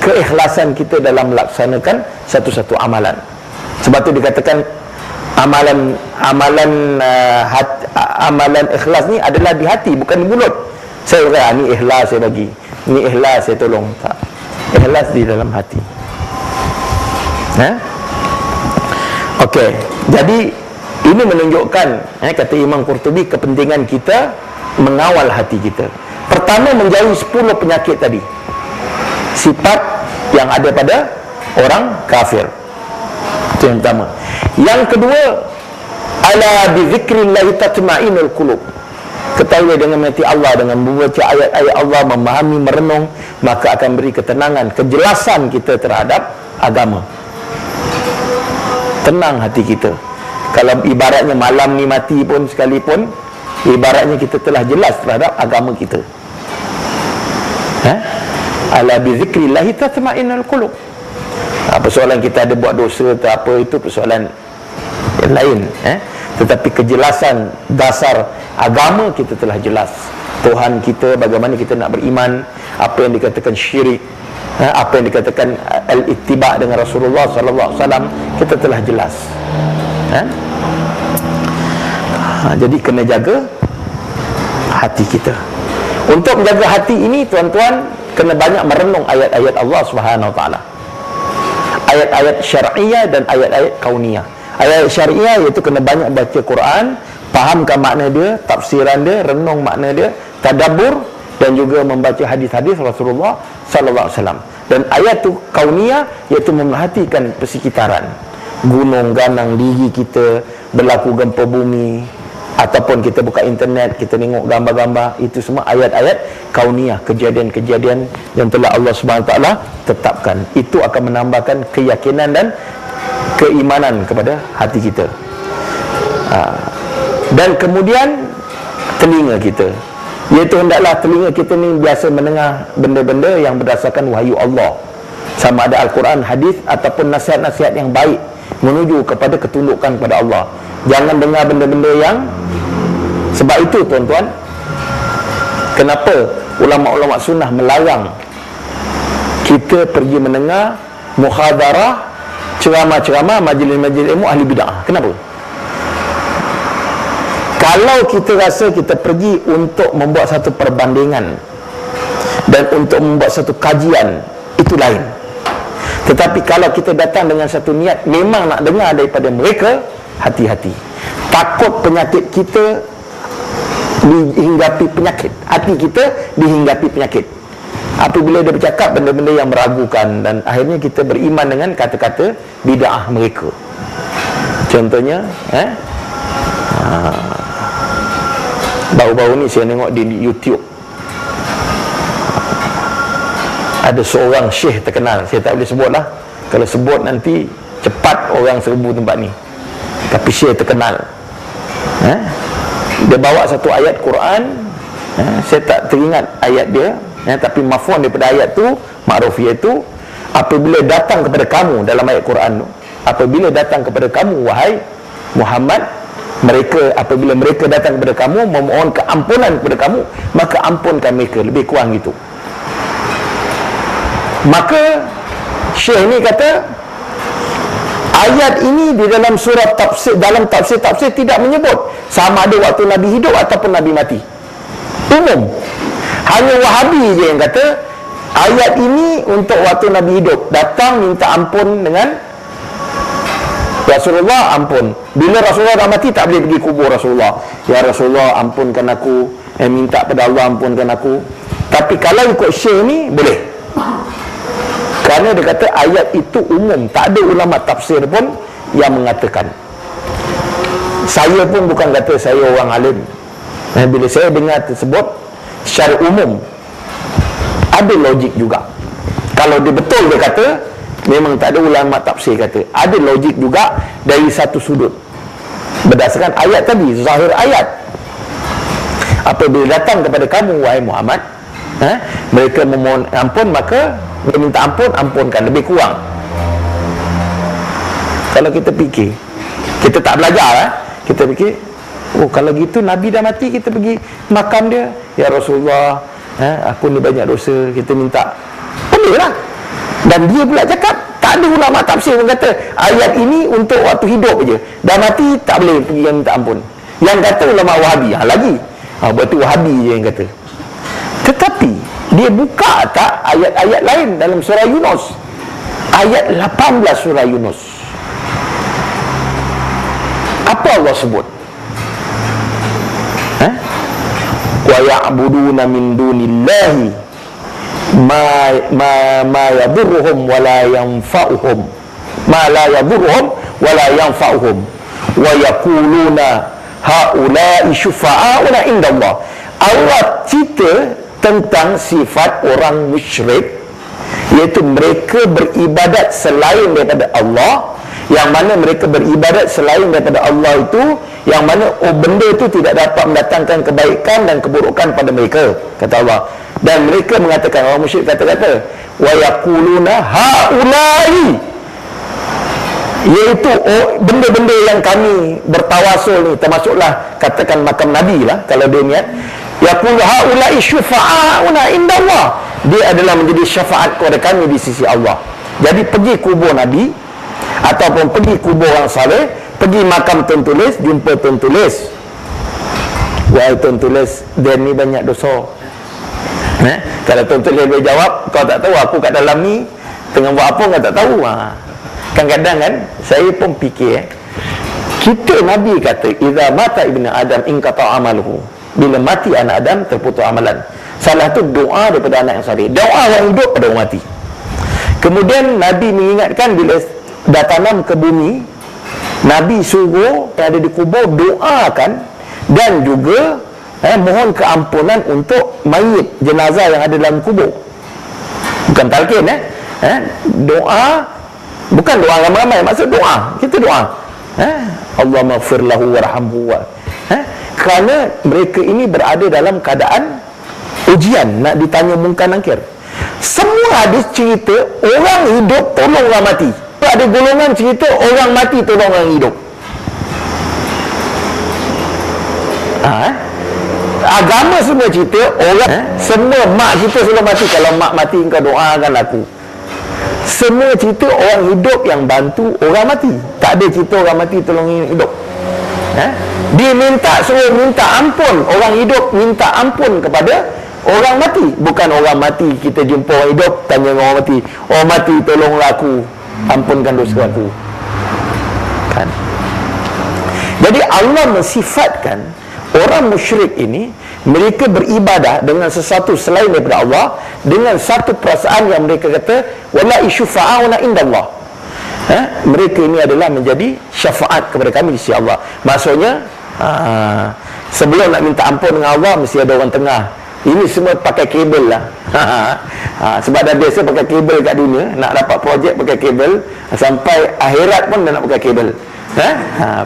keikhlasan kita dalam melaksanakan satu-satu amalan. Sebab itu dikatakan amalan ikhlas ni adalah di hati, bukan di mulut. Saya kata ni ikhlas saya bagi, ni ikhlas saya tolong. Tak, ikhlas di dalam hati. Okey, jadi ini menunjukkan, kata Imam Qurtubi, kepentingan kita mengawal hati kita. Pertama, menjauhi 10 penyakit tadi, sifat yang ada pada orang kafir. Itu yang pertama. Yang kedua, ala bi dzikrillahi tatma'innul qulub. Ketahuilah dengan mengerti Allah, dengan membaca ayat-ayat Allah, memahami, merenung, maka akan beri ketenangan, kejelasan kita terhadap agama. Tenang hati kita. Kalau ibaratnya malam ni mati pun sekalipun, ibaratnya kita telah jelas terhadap agama kita. Ala bi dzikrillahi tatma'innul qulub. Persoalan kita ada buat dosa atau apa, itu persoalan yang lain. Tetapi kejelasan dasar agama kita telah jelas. Tuhan kita, bagaimana kita nak beriman, apa yang dikatakan syirik, apa yang dikatakan al-ittiba' dengan Rasulullah sallallahu alaihi wasallam, kita telah jelas. Jadi kena jaga hati kita. Untuk menjaga hati ini, tuan-tuan, kena banyak merenung ayat-ayat Allah Subhanahu wa taala. Ayat-ayat syar'iyah dan ayat-ayat kauniyah. Ayat syar'iyah iaitu kena banyak baca Quran, fahamkan makna dia, tafsiran dia, renung makna dia, tadabbur, dan juga membaca hadis-hadis Rasulullah sallallahu alaihi wasallam. Dan ayat tu kauniyah iaitu memerhatikan persekitaran, gunung ganang diri kita, berlaku gempa bumi, ataupun kita buka internet, kita tengok gambar-gambar, itu semua ayat-ayat kauniyah, kejadian-kejadian yang telah Allah Subhanahu wa taala tetapkan. Itu akan menambahkan keyakinan dan keimanan kepada hati kita. Dan kemudian telinga kita, iaitu hendaklah telinga kita ni biasa mendengar benda-benda yang berdasarkan wahyu Allah, sama ada Al-Quran, hadis, ataupun nasihat-nasihat yang baik menuju kepada ketundukan kepada Allah. Jangan dengar benda-benda yang, sebab itu tuan-tuan, kenapa ulama-ulama sunnah melarang kita pergi mendengar muhadarah, ceramah-ceramah, majlis-majlis ilmu ahli bid'ah. Kenapa? Kalau kita rasa kita pergi untuk membuat satu perbandingan dan untuk membuat satu kajian, itu lain. Tetapi kalau kita datang dengan satu niat memang nak dengar daripada mereka, hati-hati. Takut penyakit kita dihinggapi penyakit, hati kita dihinggapi penyakit apabila dia bercakap benda-benda yang meragukan, dan akhirnya kita beriman dengan kata-kata bid'ah mereka. Contohnya baru-baru ni saya tengok di YouTube, ada seorang syekh terkenal, saya tak boleh sebut lah, kalau sebut nanti cepat orang serbu tempat ni, tapi syekh terkenal. Dia bawa satu ayat Quran, saya tak teringat ayat dia, tapi mafhum daripada ayat tu, ma'rufiyah tu, apabila datang kepada kamu, dalam ayat Quran tu, apabila datang kepada kamu wahai Muhammad, mereka, apabila mereka datang kepada kamu memohon keampunan kepada kamu, maka ampunkan mereka, lebih kurang gitu. Maka syekh ni kata, Ayat ini di dalam surah tafsir, dalam tafsir tidak menyebut sama ada waktu Nabi hidup ataupun Nabi mati. Umum. Hanya Wahabi je yang kata ayat ini untuk waktu Nabi hidup. Datang minta ampun dengan Rasulullah, ampun. Bila Rasulullah dah mati, tak boleh pergi kubur Rasulullah. Ya Rasulullah, ampunkan aku. Minta pada Allah, ampunkan aku. Tapi kalau ikut Syekh ni, boleh. Kerana dia kata ayat itu umum. Tak ada ulama tafsir pun yang mengatakan. Saya pun bukan kata saya orang alim. Bila saya dengar tersebut secara umum, ada logik juga. Kalau dia betul dia kata, memang tak ada ulama tafsir kata, ada logik juga dari satu sudut. Berdasarkan ayat tadi, zahir ayat. Apabila datang kepada kamu wahai Muhammad, mereka memohon ampun, maka dia minta ampun, ampunkan, lebih kurang. Kalau kita fikir, kita tak belajar kita fikir, oh kalau gitu Nabi dah mati, kita pergi makam dia, ya Rasulullah, aku ni banyak dosa, kita minta. Boleh lah. Dan dia pula cakap, tak ada ulama tafsir yang kata ayat ini untuk waktu hidup je, dah mati tak boleh pergi minta ampun. Yang kata ulama Wahabi lagi, berarti Wahabi je yang kata. Tetapi dia buka tak ayat-ayat lain dalam surah Yunus, ayat 18 surah Yunus. Apa Allah sebut? Wa ya'buduna min dunillahi ma yadurruhum wa la yanfa'uhum, ma la yadurruhum wa la yanfa'uhum, wa yaquluna haula'i syufa'auna indallah. Allah cerita tentang sifat orang musyrik, iaitu mereka beribadat selain daripada Allah, yang mana mereka beribadat selain daripada Allah itu, yang mana benda itu tidak dapat mendatangkan kebaikan dan keburukan pada mereka, kata Allah. Dan mereka mengatakan, orang musyrik kata-kata, wa yaquluna haula'i, iaitu benda-benda yang kami bertawasul ni, termasuklah katakan makam Nabi lah kalau dia niat. Yaqulu haula'i syufa'auna indallah, dia adalah menjadi syafaat kepada kami di sisi Allah. Jadi pergi kubur Nabi ataupun pergi kubur orang saleh, pergi makam Tuan Tulis, jumpa Tuan Tulis, wahai Tuan Tulis, dia ni banyak dosa. Kalau Tuan Tulis boleh jawab, kau tak tahu aku kat dalam ni tengah buat apa, kau tak tahu. Kadang-kadang kan saya pun fikir, kita Nabi kata idza mata ibnu adam inqata amaluhu, bila mati anak Adam terputus amalan. Salah tu doa daripada anak yang saleh, doa yang hidup pada orang mati. Kemudian Nabi mengingatkan bila dah tanam ke bumi, Nabi suruh yang ada di kubur doakan dan juga mohon keampunan untuk mayit jenazah yang ada dalam kubur. Bukan talqin doa, bukan doa ramai-ramai, maksud doa, kita doa Allahumma ighfir lahu warhamhu kerana mereka ini berada dalam keadaan ujian, nak ditanya mungkar nakir. Semua hadis cerita orang hidup tolong orang mati. Ada golongan cerita orang mati tolong orang hidup. Agama semua cerita orang semua mak kita sebelum mati, kalau mak mati engkau doakan aku. Semua cerita orang hidup yang bantu orang mati. Tak ada cerita orang mati tolong hidup. Dia suruh minta ampun, orang hidup minta ampun kepada orang mati. Bukan orang mati kita jumpa orang hidup tanya orang mati, orang mati tolonglah aku, ampunkan dosa aku. Kan? Jadi Allah mensifatkan orang musyrik ini, mereka beribadah dengan sesuatu selain daripada Allah, dengan satu perasaan yang mereka kata wala isyufa'una indallah. Mereka ini adalah menjadi syafaat kepada kami di sisi Allah. Maksudnya sebelum nak minta ampun dengan Allah, mesti ada orang tengah. Ini semua pakai kabel lah. Sebab dah biasa pakai kabel kat dunia, nak dapat projek pakai kabel, sampai akhirat pun dah nak pakai kabel.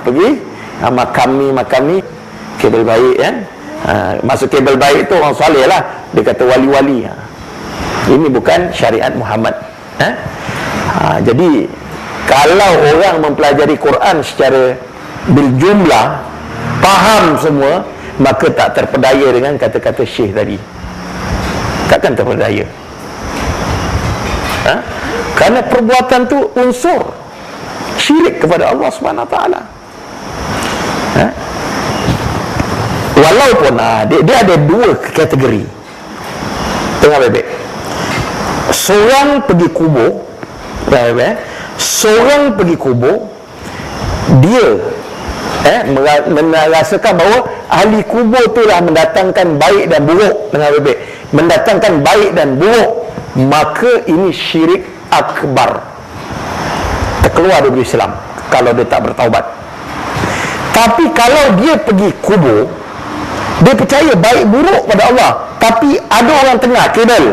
Pergi makam ni kabel baik kan. Maksud kabel baik tu orang saleh lah, dia kata wali-wali. Ini bukan syariat Muhammad. Jadi kalau orang mempelajari Quran secara berjumlah, faham semua, maka tak terpedaya dengan kata-kata syekh tadi. Takkan terpedaya. Kerana perbuatan tu unsur syirik kepada Allah Subhanahu Wa Taala. Walaupun dia ada dua kategori. Tengah baik-baik. Seorang pergi kubur, seorang pergi kubur, dia merasakan bahawa ahli kubur itulah mendatangkan baik dan buruk. Tengah baik-baik. Mendatangkan baik dan buruk, maka ini syirik akbar, terkeluar dari Islam kalau dia tak bertaubat. Tapi kalau dia pergi kubur, dia percaya baik buruk pada Allah, tapi ada orang tengah kedal,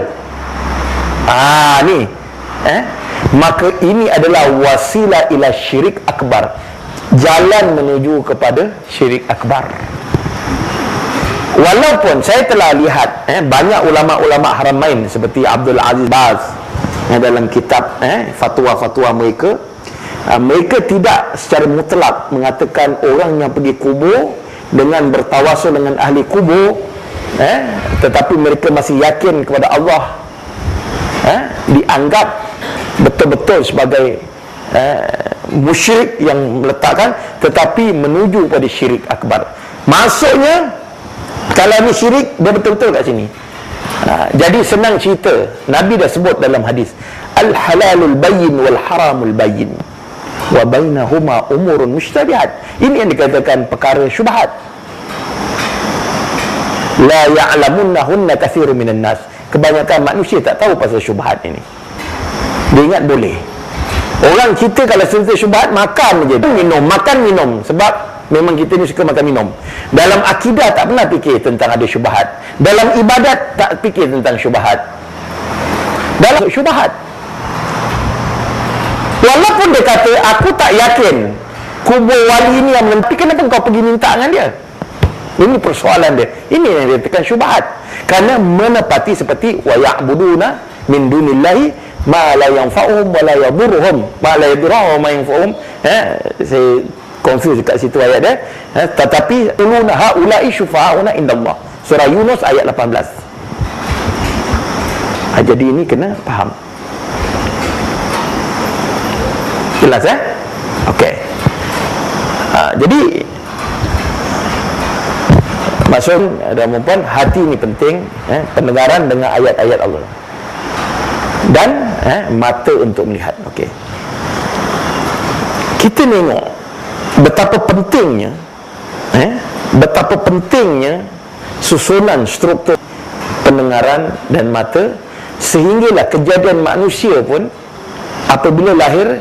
ni maka ini adalah wasilah ila syirik akbar, jalan menuju kepada syirik akbar. Walaupun saya telah lihat banyak ulama-ulama Haramain seperti Abdul Aziz Baz dalam kitab fatwa-fatwa mereka, mereka tidak secara mutlak mengatakan orang yang pergi kubur dengan bertawasul dengan ahli kubur, tetapi mereka masih yakin kepada Allah, dianggap betul-betul sebagai musyrik yang meletakkan, tetapi menuju pada syirik akbar. Maksudnya kalau ni syirik, dia betul-betul kat sini. Jadi senang cerita, Nabi dah sebut dalam hadis, al-halalul bayyin wal haramul bayyin wa bainahuma umurun mushtabihat. Ini yang dikatakan perkara syubhat. La ya'lamunnahunna katsirun minan nas. Kebanyakan manusia tak tahu pasal syubhat ini. Dia ingat boleh. Orang kita kalau cerita syubhat, makan je, minum, makan minum, sebab memang kita ni suka makan minum. Dalam akidah tak pernah fikir tentang ada syubhat. Dalam ibadat tak fikir tentang syubhat. Dalam syubhat, walaupun dia kata aku tak yakin kubur wali ni yang menentukan, kenapa kau pergi minta dengan dia? Ini persoalan dia. Ini yang dia tekan syubhat. Kerana menepati seperti wa ya'buduna min dunillahi ma la yanfa'uhum wa la yadurruhum ma la yadurruhum wa ma yanfa'uhum. Saya confuse kat situ ayat dia. Tetapi uluna haula'i syufa'una indallah. Surah Yunus ayat 18. Jadi ini kena faham. Jelas okey. Jadi maksud dan perempuan, hati ni penting, pendengaran dengan ayat-ayat Allah, dan mata untuk melihat. Okey. Kita tengok betapa pentingnya susunan struktur pendengaran dan mata, sehinggalah kejadian manusia pun apabila lahir,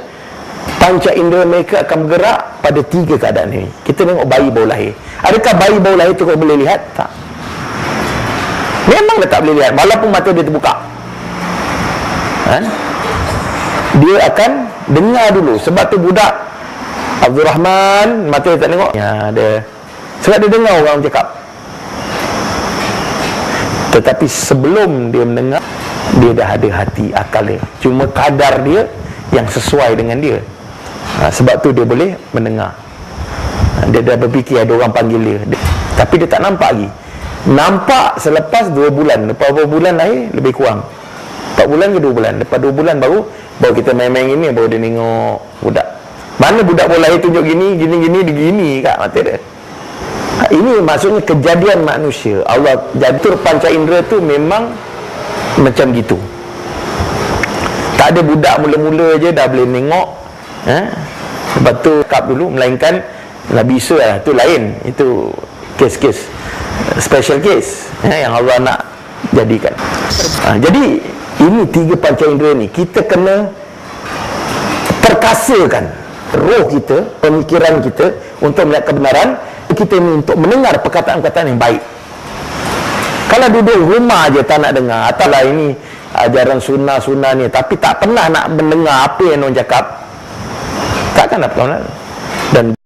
panca indera mereka akan bergerak pada 3 keadaan ini. Kita tengok bayi baru lahir. Adakah bayi baru lahir tu kau boleh lihat? Tak. Memang dia tak boleh lihat walaupun mata dia terbuka. Dia akan dengar dulu. Sebab tu budak Abdul Rahman mata dia tak tengok. Sebab dia dengar orang cakap. Tetapi sebelum dia mendengar, dia dah ada hati, akal dia. Cuma kadar dia yang sesuai dengan dia. Sebab tu dia boleh mendengar. Dia dah berfikir ada orang panggil dia. Tapi dia tak nampak lagi. Nampak selepas 2 bulan. Lepas berapa bulan lahir, lebih kurang 4 bulan ke 2 bulan. Lepas 2 bulan baru kita main-main ini, baru dia tengok budak. Mana budak baru lahir tunjuk gini kat mata dia. Ini maksudnya kejadian manusia. Allah jatuh panca indera tu memang macam gitu. Tak ada budak mula-mula je dah boleh tengok. Lepas tu kap dulu, melainkan Nabi Isa lah, tu lain. Itu kes-kes special case yang Allah nak jadikan. Jadi ini 3 panca indera ni kita kena perkasakan roh kita, pemikiran kita untuk melihat kebenaran. Kita ni untuk mendengar perkataan-perkataan yang baik. Kalau duduk rumah je tak nak dengar, ataulah ini ajaran sunnah ni, tapi tak pernah nak mendengar apa yang orang cakap, takkan nak pernah. Dan